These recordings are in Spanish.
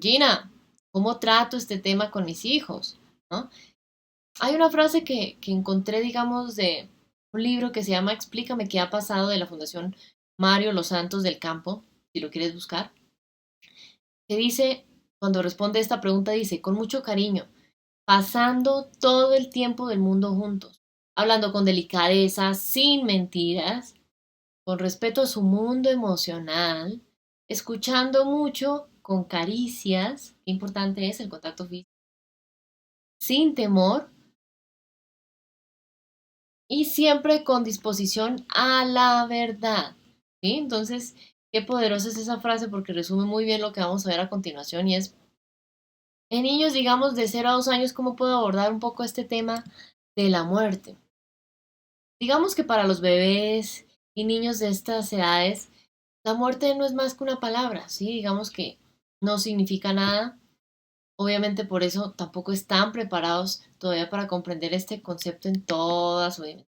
Gina, ¿cómo trato este tema con mis hijos? ¿No? Hay una frase que encontré, digamos, de un libro que se llama Explícame qué ha pasado de la Fundación Mario Los Santos del Campo, si lo quieres buscar, que dice, cuando responde esta pregunta, dice, con mucho cariño, pasando todo el tiempo del mundo juntos, hablando con delicadeza, sin mentiras, con respeto a su mundo emocional, escuchando mucho, con caricias, qué importante es el contacto físico, sin temor y siempre con disposición a la verdad. ¿Sí? Entonces, qué poderosa es esa frase porque resume muy bien lo que vamos a ver a continuación y es, en niños, digamos, de 0 a 2 años, ¿cómo puedo abordar un poco este tema de la muerte? Digamos que para los bebés y niños de estas edades, la muerte no es más que una palabra, ¿sí? Digamos que no significa nada. Obviamente por eso tampoco están preparados todavía para comprender este concepto en toda su dimensión.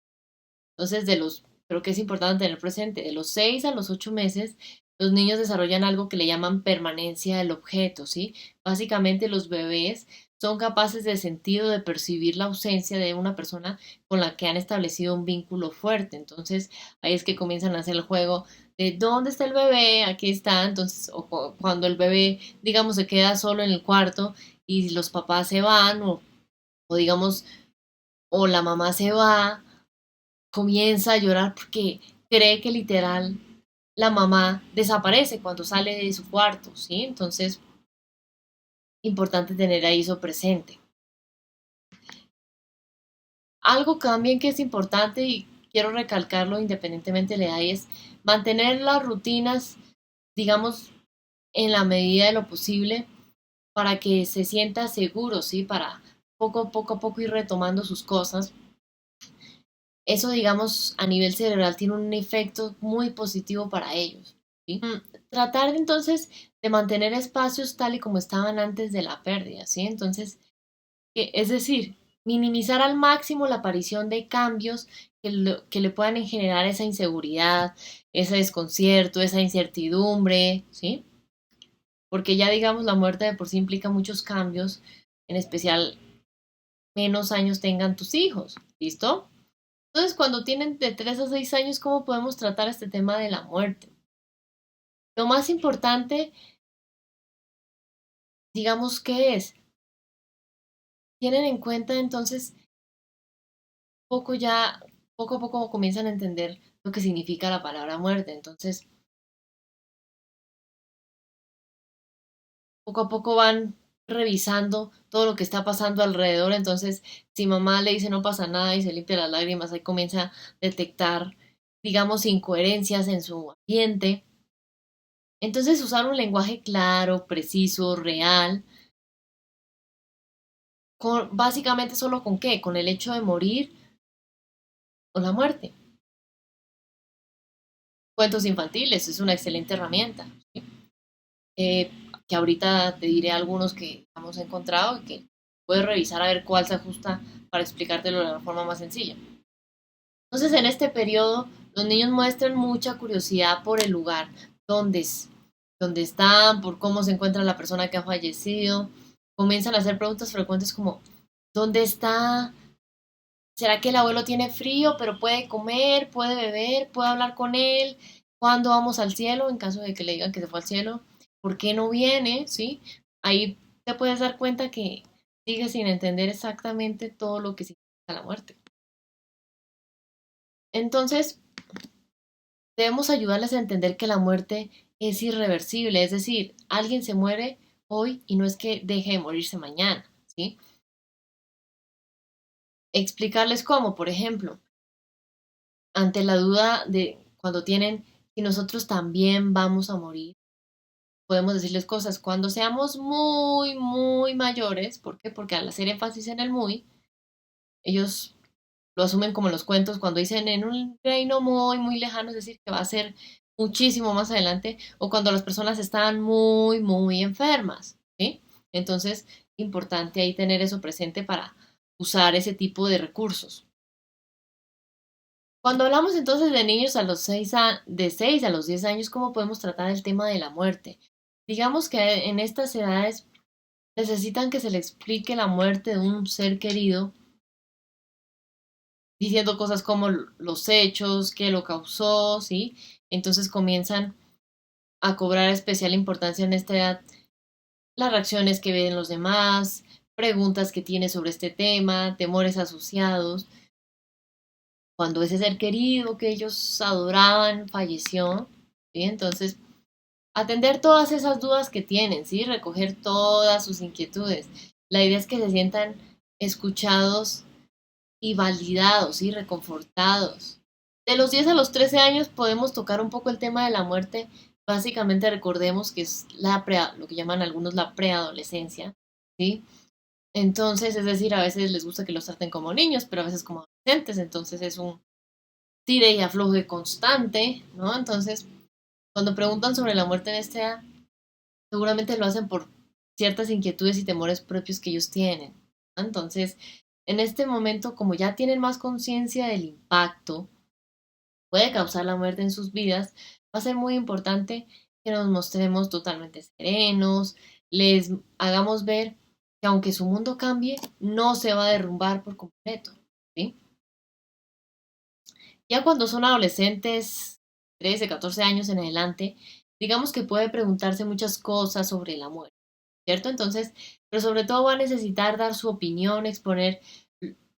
Entonces, creo que es importante tener presente, de los 6 a los 8 meses, los niños desarrollan algo que le llaman permanencia del objeto, ¿sí? Básicamente los bebés son capaces de sentir o de percibir la ausencia de una persona con la que han establecido un vínculo fuerte. Entonces, ahí es que comienzan a hacer el juego de ¿dónde está el bebé? Aquí está. Entonces, cuando el bebé, digamos, se queda solo en el cuarto y los papás se van o digamos, o la mamá se va, comienza a llorar porque cree que literal la mamá desaparece cuando sale de su cuarto, ¿sí? Entonces, importante tener ahí eso presente. Algo también que es importante y quiero recalcarlo independientemente de la edad es mantener las rutinas, digamos, en la medida de lo posible para que se sienta seguro, ¿sí? Para poco a poco ir retomando sus cosas. Eso, digamos, a nivel cerebral tiene un efecto muy positivo para ellos. ¿Sí? Tratar entonces de mantener espacios tal y como estaban antes de la pérdida, ¿sí? Entonces, es decir, minimizar al máximo la aparición de cambios que le puedan generar esa inseguridad, ese desconcierto, esa incertidumbre, ¿sí? Porque ya digamos la muerte de por sí implica muchos cambios, en especial menos años tengan tus hijos, ¿listo? Entonces, cuando tienen de 3 a 6 años, ¿cómo podemos tratar este tema de la muerte? Lo más importante, digamos, ¿qué es? Tienen en cuenta entonces, poco ya, poco a poco comienzan a entender lo que significa la palabra muerte. Entonces, poco a poco van revisando todo lo que está pasando alrededor. Entonces, si mamá le dice no pasa nada y se limpia las lágrimas, ahí comienza a detectar, digamos, incoherencias en su ambiente. Entonces, usar un lenguaje claro, preciso, real, básicamente solo con qué, con el hecho de morir o la muerte. Cuentos infantiles es una excelente herramienta, ¿sí? Eh, que ahorita te diré algunos que hemos encontrado y que puedes revisar a ver cuál se ajusta para explicártelo de la forma más sencilla. Entonces, en este periodo, los niños muestran mucha curiosidad por el lugar donde, donde están, por cómo se encuentra la persona que ha fallecido. Comienzan a hacer preguntas frecuentes como, ¿dónde está? ¿Será que el abuelo tiene frío, pero puede comer, puede beber, puede hablar con él? ¿Cuándo vamos al cielo? En caso de que le digan que se fue al cielo, ¿por qué no viene? ¿Sí? Ahí te puedes dar cuenta que sigue sin entender exactamente todo lo que significa la muerte. Entonces, debemos ayudarles a entender que la muerte es irreversible, es decir, alguien se muere hoy y no es que deje de morirse mañana, ¿sí? Explicarles cómo, por ejemplo, ante la duda de cuando tienen si nosotros también vamos a morir, podemos decirles cosas cuando seamos muy mayores. ¿Por qué? Porque al hacer énfasis en el muy, ellos lo asumen como en los cuentos cuando dicen en un reino muy lejano, es decir, que va a ser muchísimo más adelante, o cuando las personas están muy enfermas, ¿sí? Entonces, importante ahí tener eso presente para usar ese tipo de recursos. Cuando hablamos entonces de niños a los de 6 a los 10 años, ¿cómo podemos tratar el tema de la muerte? digamos que en estas edades necesitan que se le explique la muerte de un ser querido, diciendo cosas como los hechos, qué lo causó, ¿sí? Entonces comienzan a cobrar especial importancia en esta edad las reacciones que ven los demás, preguntas que tiene sobre este tema, temores asociados. Cuando ese ser querido que ellos adoraban falleció, ¿sí? Entonces, atender todas esas dudas que tienen, ¿sí? Recoger todas sus inquietudes. La idea es que se sientan escuchados y validados y reconfortados. De los 10 a los 13 años podemos tocar un poco el tema de la muerte. Básicamente recordemos que es lo que llaman algunos la preadolescencia, ¿sí? Entonces, es decir, a veces les gusta que los traten como niños, pero a veces como adolescentes, entonces es un tire y afloje constante, ¿no? Entonces, cuando preguntan sobre la muerte en esta edad, seguramente lo hacen por ciertas inquietudes y temores propios que ellos tienen, ¿no? Entonces, en este momento, como ya tienen más conciencia del impacto puede causar la muerte en sus vidas, va a ser muy importante que nos mostremos totalmente serenos, les hagamos ver que aunque su mundo cambie, no se va a derrumbar por completo, ¿sí? Ya cuando son adolescentes, 13, 14 años en adelante, digamos que puede preguntarse muchas cosas sobre la muerte, ¿cierto? Entonces, pero sobre todo va a necesitar dar su opinión, exponer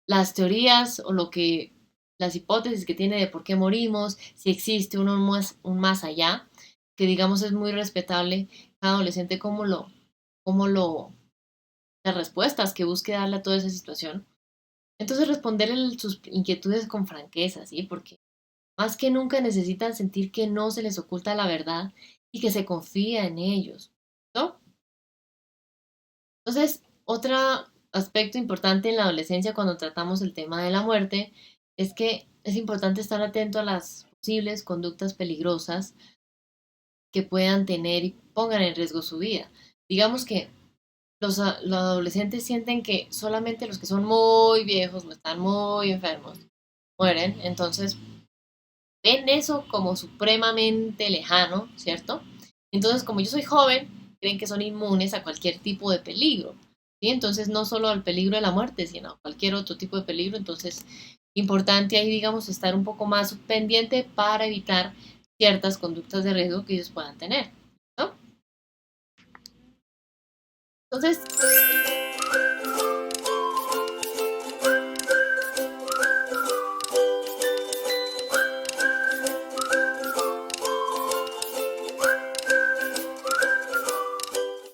las teorías o las hipótesis que tiene de por qué morimos, si existe un más allá, que digamos es muy respetable cada adolescente cómo lo, las respuestas que busque darle a toda esa situación. Entonces responderle sus inquietudes con franqueza, ¿sí? Porque más que nunca necesitan sentir que no se les oculta la verdad y que se confía en ellos, ¿no? Entonces, otro aspecto importante en la adolescencia cuando tratamos el tema de la muerte es que es importante estar atento a las posibles conductas peligrosas que puedan tener y pongan en riesgo su vida. Digamos que los adolescentes sienten que solamente los que son muy viejos o están muy enfermos mueren, entonces ven eso como supremamente lejano, ¿cierto? Entonces, como yo soy joven, creen que son inmunes a cualquier tipo de peligro, ¿sí? Entonces, no solo al peligro de la muerte, sino a cualquier otro tipo de peligro. Entonces, importante ahí, digamos, estar un poco más pendiente para evitar ciertas conductas de riesgo que ellos puedan tener, ¿no? Entonces,